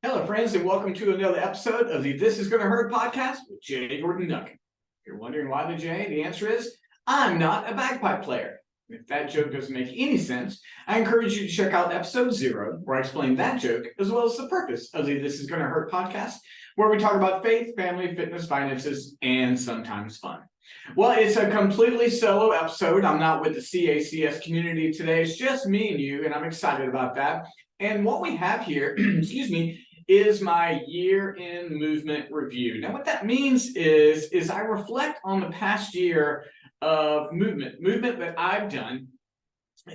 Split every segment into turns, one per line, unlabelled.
Hello, friends, and welcome to another episode of the This Is Gonna Hurt podcast with Jay Gordon Duncan. If you're wondering why the Jay, the answer is I'm not a bagpipe player. If that joke doesn't make any sense, I encourage you to check out episode 0, where I explain that joke, as well as the purpose of the This Is Gonna Hurt podcast, where we talk about faith, family, fitness, finances, and sometimes fun. Well, it's a completely solo episode. I'm not with the CACS community today. It's just me and you, and I'm excited about that. And what we have here, excuse me, is my year-end movement review. Now, what that means is I reflect on the past year of movement that I've done.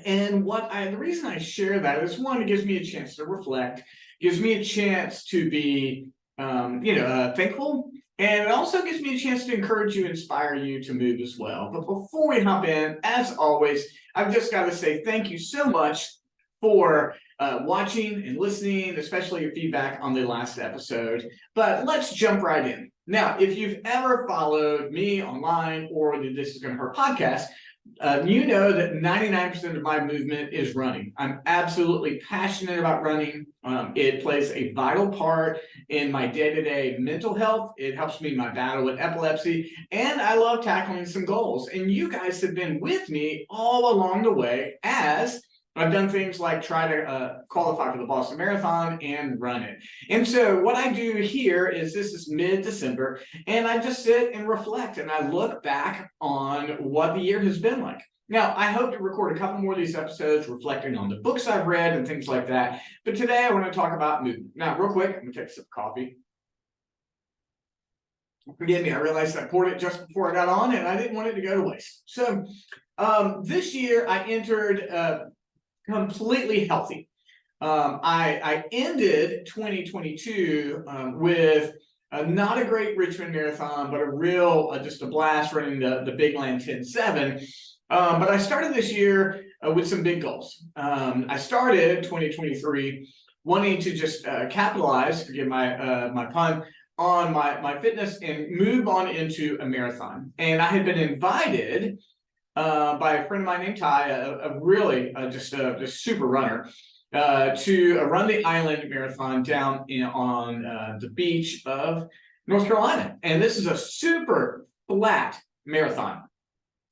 And the reason I share that is, one, it gives me a chance to reflect, gives me a chance to be, thankful. And it also gives me a chance to encourage you, inspire you to move as well. But before we hop in, as always, I've just got to say thank you so much for watching and listening, especially your feedback on the last episode. But let's jump right in. Now, if you've ever followed me online or the This Is Gonna Hurt podcast, you know that 99% of my movement is running. I'm absolutely passionate about running. It plays a vital part in my day-to-day mental health. It helps me in my battle with epilepsy, and I love tackling some goals. And you guys have been with me all along the way as I've done things like try to qualify for the Boston Marathon and run it. And so what I do here is, this is mid-December, and I just sit and reflect and I look back on what the year has been like. Now, I hope to record a couple more of these episodes reflecting on the books I've read and things like that. But today I want to talk about movement. Now, real quick, I'm going to take a sip of coffee. Forgive me, I realized I poured it just before I got on and I didn't want it to go to waste. So this year I entered completely healthy. I ended 2022 with not a great Richmond Marathon, but a real, just a blast running the Big Land 10-7. But I started this year with some big goals. I started 2023 wanting to just capitalize, forgive my pun, on my fitness and move on into a marathon. And I had been invited by a friend of mine named Ty, a really just super runner, to run the Island Marathon down on the beach of North Carolina. And this is a super flat marathon.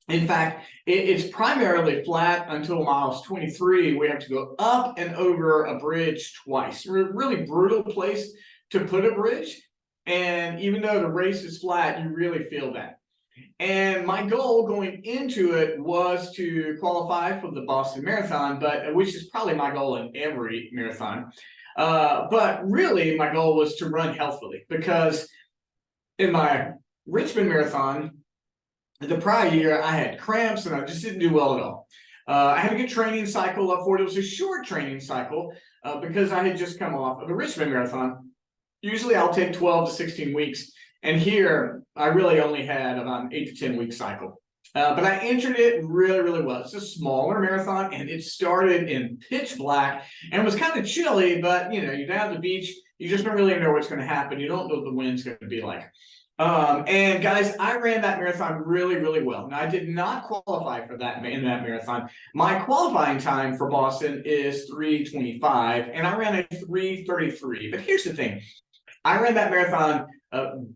In fact, it's primarily flat until miles 23. We have to go up and over a bridge twice. Really brutal place to put a bridge. And even though the race is flat, you really feel that. And my goal going into it was to qualify for the Boston Marathon, which is probably my goal in every marathon. But really, my goal was to run healthily, because in my Richmond Marathon, the prior year, I had cramps and I just didn't do well at all. I had a good training cycle up for it. It was a short training cycle because I had just come off of the Richmond Marathon. Usually I'll take 12 to 16 weeks. And here, I really only had about an 8 to 10 week cycle. But I entered it really, really well. It's a smaller marathon, and it started in pitch black and was kind of chilly, but you're down at the beach, you just don't really know what's going to happen. You don't know what the wind's going to be like. And guys, I ran that marathon really, really well. Now, I did not qualify for that in that marathon. My qualifying time for Boston is 3:25, and I ran a 3:33. But here's the thing. I ran that marathon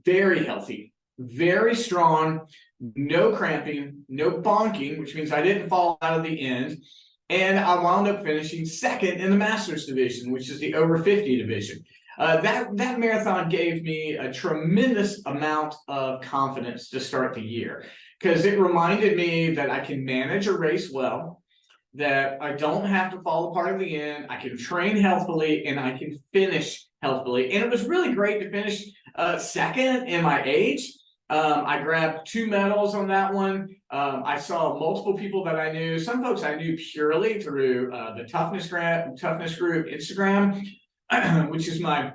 very healthy, very strong, no cramping, no bonking, which means I didn't fall out of the end. And I wound up finishing second in the Masters division, which is the over 50 division. That marathon gave me a tremendous amount of confidence to start the year, because it reminded me that I can manage a race well, that I don't have to fall apart at the end, I can train healthfully, and I can finish healthfully. And it was really great to finish second in my age. I grabbed 2 medals on that one. I saw multiple people that I knew. Some folks I knew purely through the toughness group Instagram, which is my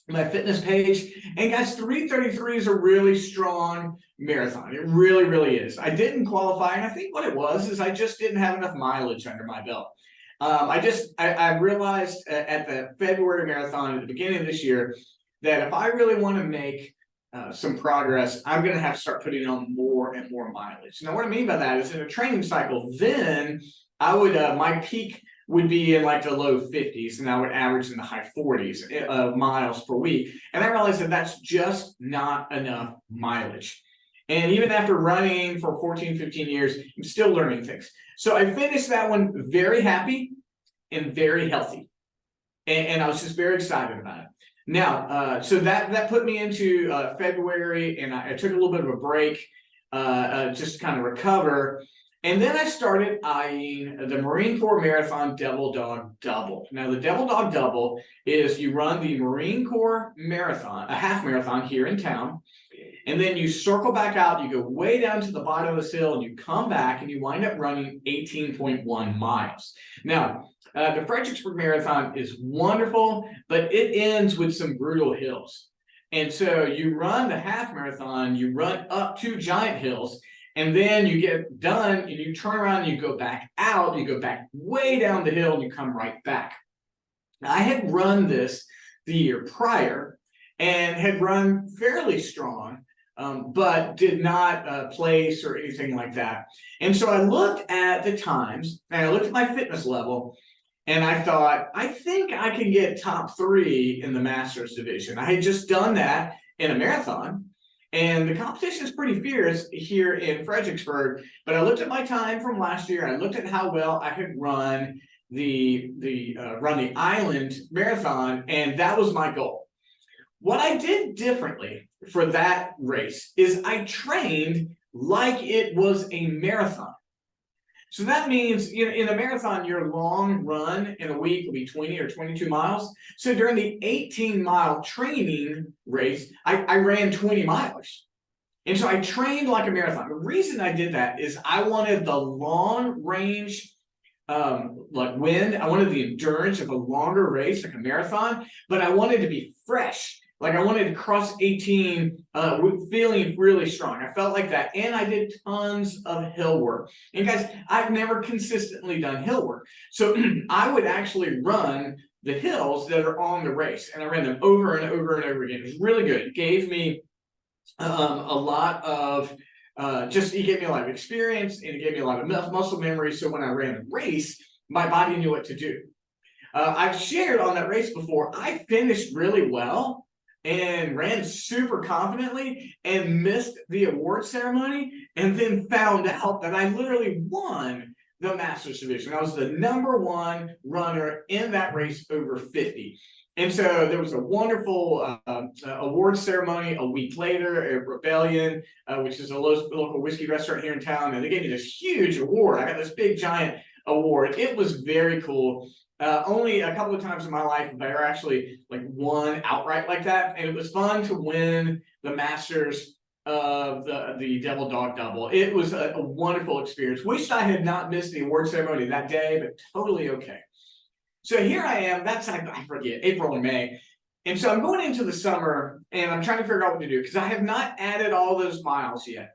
fitness page. And guys, 3:33 is a really strong marathon. It really, really is. I didn't qualify, and I think what it was is I just didn't have enough mileage under my belt. I realized at the February marathon at the beginning of this year that if I really want to make some progress, I'm going to have to start putting on more and more mileage. Now, what I mean by that is, in a training cycle, then I would my peak would be in like the low 50s, and I would average in the high 40s miles per week. And I realized that that's just not enough mileage. And even after running for 14, 15 years, I'm still learning things. So I finished that one very happy and very healthy. And I was just very excited about it. Now, so that put me into February, and I took a little bit of a break just to kind of recover. And then I started eyeing the Marine Corps Marathon Devil Dog Double. Now, the Devil Dog Double is you run the Marine Corps Marathon, a half marathon here in town, and then you circle back out, you go way down to the bottom of this hill, and you come back, and you wind up running 18.1 miles. Now, the Fredericksburg Marathon is wonderful, but it ends with some brutal hills. And so you run the half marathon, you run up two giant hills, and then you get done and you turn around and you go back out, you go back way down the hill and you come right back. Now, I had run this the year prior and had run fairly strong, but did not place or anything like that. And so I looked at the times and I looked at my fitness level, and I thought, I think I can get top 3 in the Masters division. I had just done that in a marathon, and the competition is pretty fierce here in Fredericksburg. But I looked at my time from last year. I looked at how well I had run the Island Marathon, and that was my goal. What I did differently for that race is I trained like it was a marathon. So that means in a marathon, your long run in a week will be 20 or 22 miles. So during the 18-mile training race, I ran 20 miles. And so I trained like a marathon. The reason I did that is I wanted the long range like wind. I wanted the endurance of a longer race, like a marathon, but I wanted to be fresh. Like I wanted to cross 18 feeling really strong. I felt like that. And I did tons of hill work. And guys, I've never consistently done hill work. So I would actually run the hills that are on the race. And I ran them over and over and over again. It was really good. It gave me a lot of it gave me a lot of experience, and it gave me a lot of muscle memory. So when I ran a race, my body knew what to do. I've shared on that race before, I finished really well and ran super confidently and missed the award ceremony, and then found out that I literally won the Masters division. I was the #1 runner in that race over 50. And so there was a wonderful award ceremony a week later at Rebellion, which is a local whiskey restaurant here in town. And they gave me this huge award. I got this big, giant award. It was very cool. Only a couple of times in my life have I ever actually like won outright like that. And it was fun to win the Masters of the Devil Dog Double. It was a wonderful experience. Wished I had not missed the award ceremony that day, but totally okay. So here I am, I forget, April or May. And so I'm going into the summer and I'm trying to figure out what to do because I have not added all those miles yet.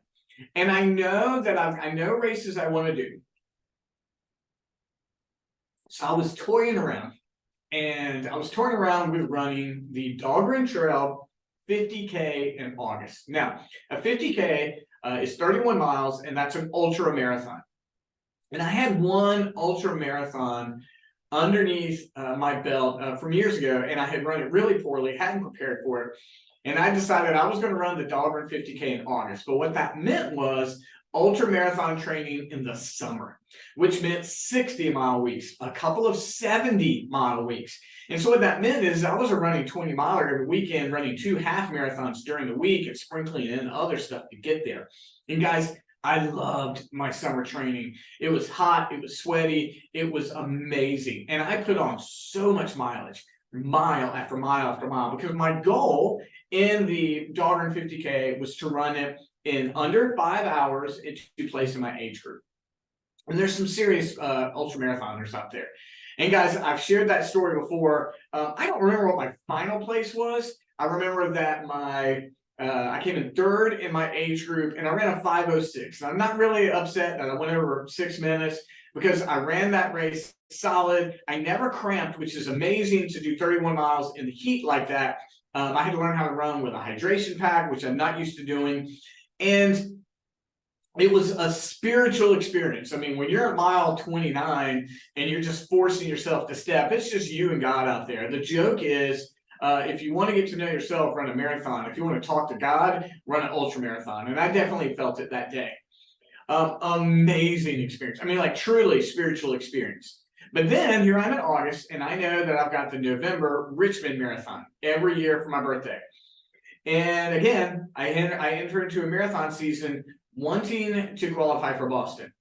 And I know that I know races I want to do. So I was toying around, and I was toying around with running the Dahlgren Trail 50K in August. Now, a 50K is 31 miles, and that's an ultra marathon. And I had one ultra marathon underneath my belt from years ago, and I had run it really poorly, hadn't prepared for it. And I decided I was going to run the Dahlgren 50K in August. But what that meant was ultra marathon training in the summer, which meant 60-mile weeks, a couple of 70-mile weeks. And so what that meant is I wasn't running 20 miler every weekend, running 2 half marathons during the week and sprinkling in other stuff to get there. And guys, I loved my summer training. It was hot, it was sweaty, it was amazing. And I put on so much mileage, mile after mile after mile, because my goal in the Dahlgren 50K was to run it in under 5 hours and to place in my age group. And there's some serious ultra marathoners out there. And guys, I've shared that story before. I don't remember what my final place was. I remember that I came in 3rd in my age group, and I ran a 5:06. And I'm not really upset that I went over 6 minutes because I ran that race solid. I never cramped, which is amazing to do 31 miles in the heat like that. I had to learn how to run with a hydration pack, which I'm not used to doing. And it was a spiritual experience. I mean, when you're at mile 29 and you're just forcing yourself to step, it's just you and God out there. The joke is, if you want to get to know yourself, run a marathon. If you want to talk to God, run an ultra marathon. And I definitely felt it that day. Amazing experience. I mean, like truly spiritual experience. But then here I'm in August, and I know that I've got the November Richmond Marathon every year for my birthday. And again, I enter into a marathon season wanting to qualify for Boston.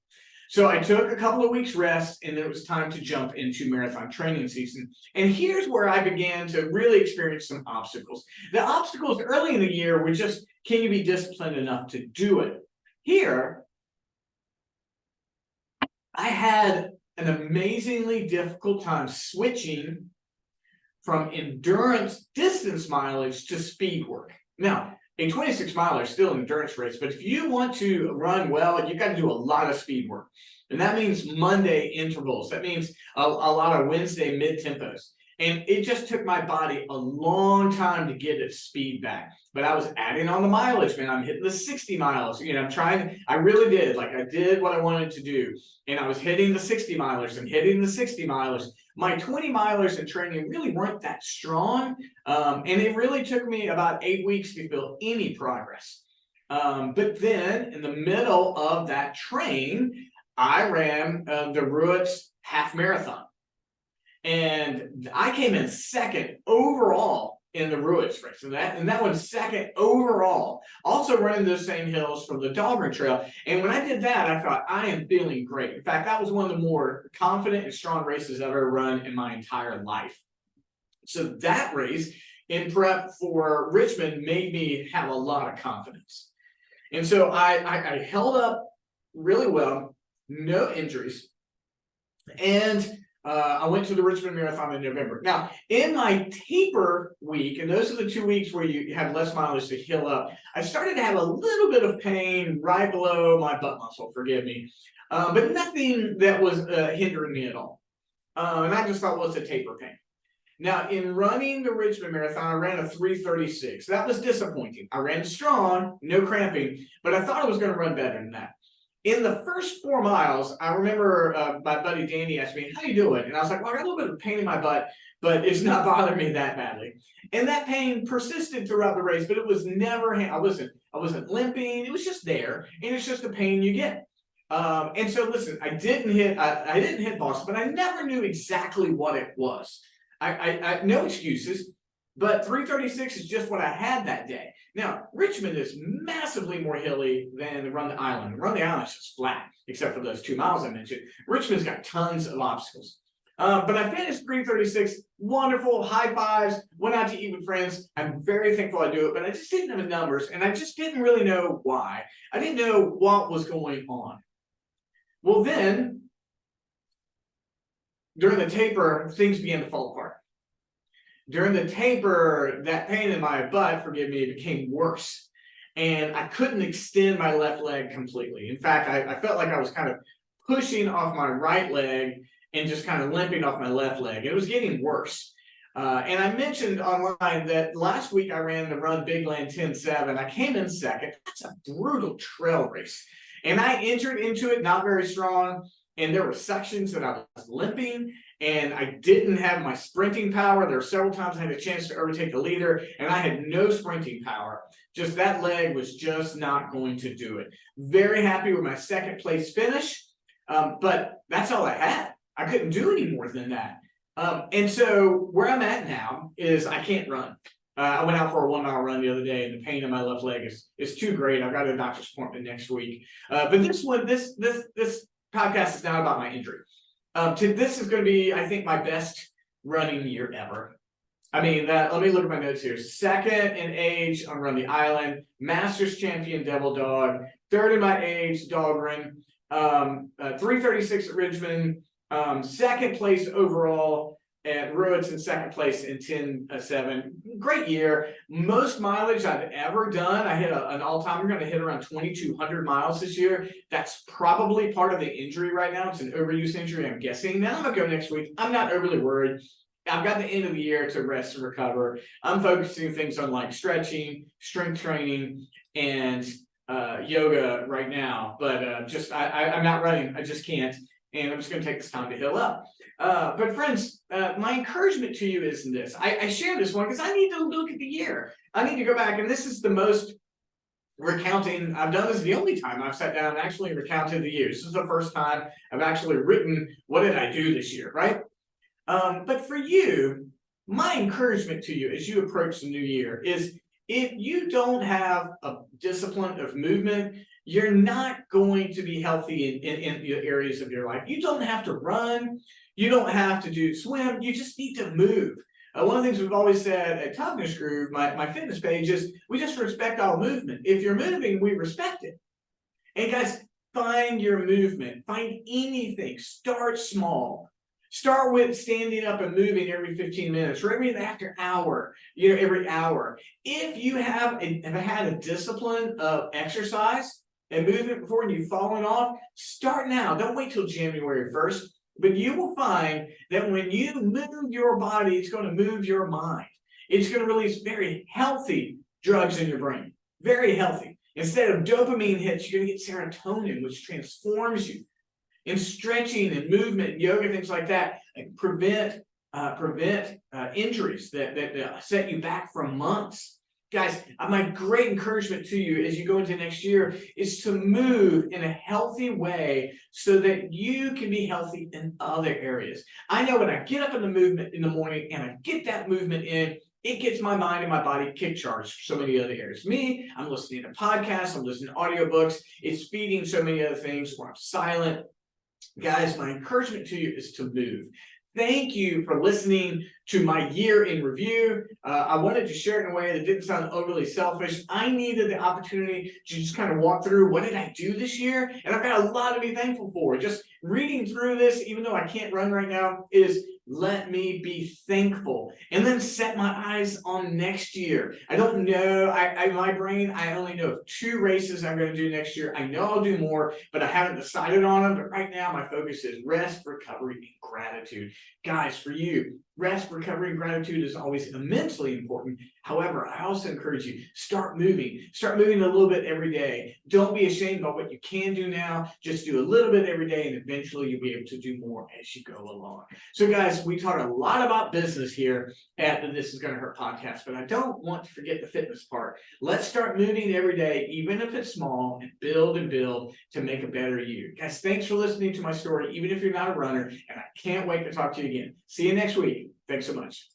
So I took a couple of weeks rest, and then it was time to jump into marathon training season. And here's where I began to really experience some obstacles. The obstacles early in the year were just, can you be disciplined enough to do it? Here, I had an amazingly difficult time switching from endurance distance mileage to speed work. Now, a 26 miler is still an endurance race, but if you want to run well, you've got to do a lot of speed work. And that means Monday intervals. That means a lot of Wednesday mid-tempos. And it just took my body a long time to get its speed back. But I was adding on the mileage, man. I'm hitting the 60 miles. I'm trying, I really did. Like I did what I wanted to do. And I was hitting the 60 milers and hitting the 60 milers. My 20 milers in training really weren't that strong. And it really took me about 8 weeks to feel any progress. But then in the middle of that train, I ran the Ruitz half marathon. And I came in second overall in the Ruitz race, and that one's second overall. Also running those same hills from the Dahlgren Trail. And when I did that, I thought, I am feeling great. In fact, that was one of the more confident and strong races I've ever run in my entire life. So that race in prep for Richmond made me have a lot of confidence. And so I held up really well, no injuries. And I went to the Richmond Marathon in November. Now, in my taper week, and those are the 2 weeks where you have less mileage to heal up, I started to have a little bit of pain right below my butt muscle, forgive me, but nothing that was hindering me at all. And I just thought, well, it's a taper pain. Now, in running the Richmond Marathon, I ran a 3:36. That was disappointing. I ran strong, no cramping, but I thought I was going to run better than that. In the first 4 miles, I remember my buddy Danny asked me, how you doing? And I was like, well, I got a little bit of pain in my butt, but it's not bothering me that badly. And that pain persisted throughout the race, but it was never, I wasn't limping. It was just there. And it's just a pain you get. And so listen, I didn't hit Boston, but I never knew exactly what it was. I no excuses, but 3:36 is just what I had that day. Now, Richmond is massively more hilly than Run the Island. Run the Island is just flat, except for those 2 miles I mentioned. Richmond's got tons of obstacles. But I finished 3:36, wonderful, high fives, went out to eat with friends. I'm very thankful I do it, but I just didn't have the numbers, and I just didn't really know why. I didn't know what was going on. Well, then, during the taper, things began to fall apart. During the taper, that pain in my butt, forgive me, became worse. And I couldn't extend my left leg completely. In fact, I felt like I was kind of pushing off my right leg and just kind of limping off my left leg. It was getting worse. And I mentioned online that last week I ran the Run Big Land 10-7. I came in second. That's a brutal trail race. And I entered into it not very strong. And there were sections that I was limping, and I didn't have my sprinting power. There were several times I had a chance to overtake the leader, and I had no sprinting power. Just that leg was just not going to do it. Very happy with my second place finish, but that's all I had. I couldn't do any more than that. And so where I'm at now is I can't run. I went out for a 1 mile run the other day, and the pain in my left leg is too great. I've got a doctor's appointment next week. But this podcast is not about my injury. This is going to be, I think, my best running year ever. I mean, let me look at my notes here. Second in age on Run the Island, Masters champion Devil Dog, third in my age, Dahlgren, 3:36 at Richmond, second place overall at Ruitz, and second place in 10-7. Great year. Most mileage I've ever done. I hit an all-time. I'm going to hit around 2,200 miles this year. That's probably part of the injury right now. It's an overuse injury, I'm guessing. Then I'm going to go next week. I'm not overly worried. I've got the end of the year to rest and recover. I'm focusing things on like stretching, strength training, and yoga right now, but I'm not running. I just can't, and I'm just going to take this time to heal up. But friends, my encouragement to you is this. I share this one because I need to look at the year. I need to go back, and this is the most recounting I've done. This is the only time I've sat down and actually recounted the years. This is the first time I've actually written what did I do this year, right? But for you, my encouragement to you as you approach the new year is if you don't have a discipline of movement, you're not going to be healthy in the areas of your life. You don't have to run, you don't have to do swim, you just need to move. One of the things we've always said at Toughness Groove, my fitness page, is we just respect all movement. If you're moving, we respect it. And guys, find your movement, find anything, start small. Start with standing up and moving every 15 minutes or every after hour, every hour. If you have had a discipline of exercise and movement before and you've fallen off, start now. Don't wait till January 1st. But you will find that when you move your body, it's going to move your mind. It's going to release very healthy drugs in your brain. Very healthy. Instead of dopamine hits, you're going to get serotonin, which transforms you. In stretching and movement and yoga, things like that, prevent injuries that set you back for months. Guys, my great encouragement to you as you go into next year is to move in a healthy way so that you can be healthy in other areas. I know when I get up in the movement in the morning and I get that movement in, it gets my mind and my body kick-charged for so many other areas. Me, I'm listening to podcasts, I'm listening to audiobooks, it's feeding so many other things where I'm silent. Guys, my encouragement to you is to move. Thank you for listening to my year in review. I wanted to share it in a way that didn't sound overly selfish. I needed the opportunity to just kind of walk through what did I do this year? And I've got a lot to be thankful for. Just reading through this, even though I can't run right now, is let me be thankful and then set my eyes on next year. I don't know. My brain, I only know of 2 races I'm going to do next year. I know I'll do more, but I haven't decided on them. But right now, my focus is rest, recovery, and gratitude. Guys, for you, rest, recovery, and gratitude is always immensely important. However, I also encourage you, start moving. Start moving a little bit every day. Don't be ashamed about what you can do now. Just do a little bit every day, and eventually you'll be able to do more as you go along. So guys, we talk a lot about business here at the This Is Gonna Hurt podcast, but I don't want to forget the fitness part. Let's start moving every day, even if it's small, and build to make a better you. Guys, thanks for listening to my story, even if you're not a runner, and I can't wait to talk to you again. See you next week. Thanks so much.